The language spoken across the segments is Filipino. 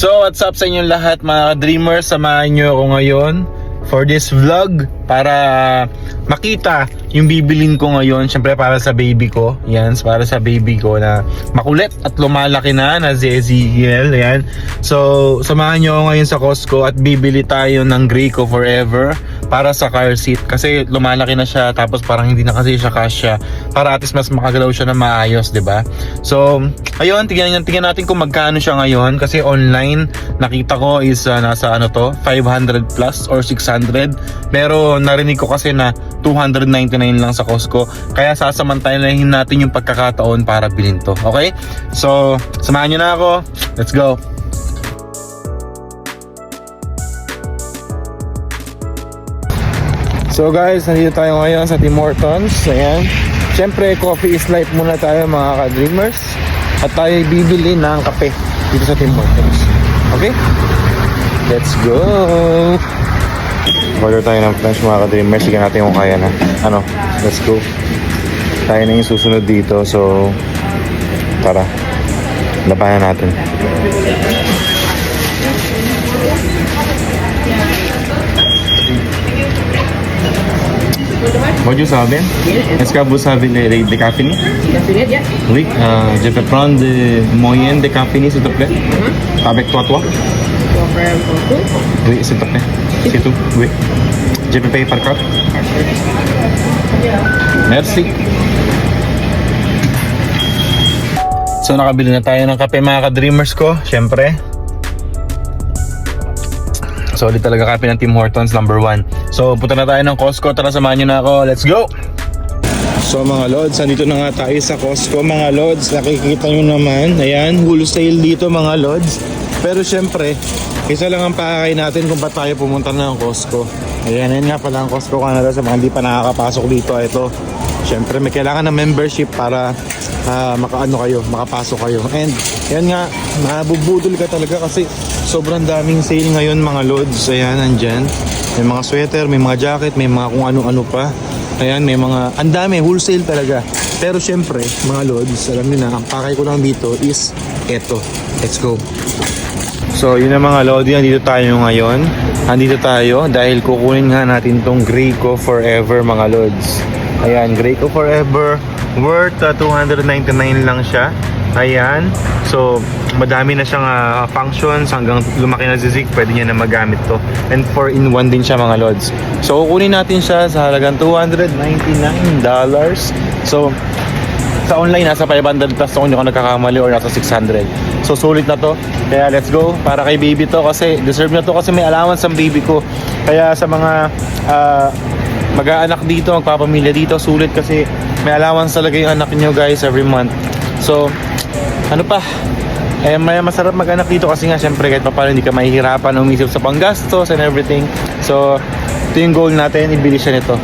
So what's up sa inyong lahat mga ka-dreamers, samahan nyo ako ngayon for this vlog para makita yung bibilin ko ngayon. Syempre para sa baby ko. Yan, para sa baby ko na makulit at lumalaki na si Ezekiel. Yan. So samahan nyo ako ngayon sa Costco at bibili tayo ng Graco Forever para sa car seat. Kasi lumalaki na siya, tapos parang hindi na kasi siya kasya, para at least mas makagalaw siya na maayos, 'di ba? So ayun, tingnan natin kung magkano siya ngayon. Kasi online nakita ko is nasa 500 plus or 600. Pero narinig ko kasi na 299 lang sa Costco. Kaya sasamantalahin natin yung pagkakataon para bilhin to. Okay? So, samahan nyo na ako. Let's go! So guys, nandito tayo ngayon sa Tim Hortons. Ayan. Siyempre, coffee is life muna tayo mga ka-dreamers. At tayo bibili ng kape dito sa Tim Hortons. Okay? Let's go! Order tayo ng French mga ka-dreamers. Sige natin kung kaya na. Let's go. Tayo na yung susunod dito. So, tara. Labanan natin. Bonjour, ça va bien? Est-ce que vous avez les décaféinés? Décaféinés, yeah. Oui, je peux prendre de moyenne décaféinée s'il te plaît. Avec toi. Oui, s'il te plaît. C'est tout, oui. Je peux payer par carte. Merci. So nakabili na tayo ng kape mga ka-dreamers ko, syempre. Solid talaga kape ng Tim Hortons, number 1. So punta na tayo ng Costco, tara samahan nyo na ako, let's go! So mga lods, andito na nga tayo sa Costco mga lods. Nakikita nyo naman, ayan, wholesale dito mga lods. Pero syempre, isa lang ang pakakay natin kung ba't tayo pumunta na ng Costco. Ayan, nga pala ang Costco Canada sa mga hindi pa nakakapasok dito. Ito, syempre may kailangan ng membership para makapasok kayo. And yan nga, mabubudol ka talaga kasi sobrang daming sale ngayon mga lods. Ayan, nandyan. May mga sweater, may mga jacket, may mga kung ano-ano pa. Ayan, may mga, ang dami, wholesale talaga. Pero syempre, mga lods, alam niyo na, ang pakay ko lang dito is eto. Let's go. So yun na mga lodi, andito tayo ngayon. Andito tayo dahil kukunin nga natin tong Graco Forever mga lods. Ayan, Graco Forever, worth 299 lang siya. Ayan, so madami na siyang functions. Hanggang lumaki na si Zeke, pwede niya na magamit to. And 4-in-1 din siya mga lods. So kukunin natin siya sa halagang $299. So sa online nasa 500 plus kung hindi ako nagkakamali, or nasa 600. So sulit na to. Kaya let's go. Para kay baby to kasi deserve na to, kasi may allowance ang baby ko. Kaya sa mga mag-aanak dito, magpapamilya dito, sulit kasi may allowance talaga yung anak niyo guys every month. So ano pa? May masarap mag-anak dito kasi nga syempre kahit pa paano hindi ka mahihirapan umisip sa panggastos and everything. So ito yung goal natin, ibili siya nito.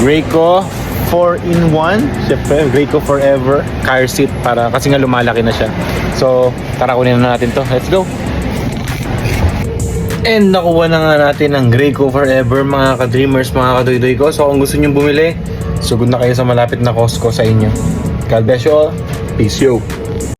Graco 4-in-1, syempre Graco Forever car seat, para kasi nga lumalaki na siya. So tara, kunin na natin to. Let's go. And nakuha na nga natin ang Graco Forever mga ka-dreamers, mga kadoy-doy ko. So kung gusto nyo bumili, sugod na kayo sa malapit na Costco sa inyo. God bless you all. Peace yo.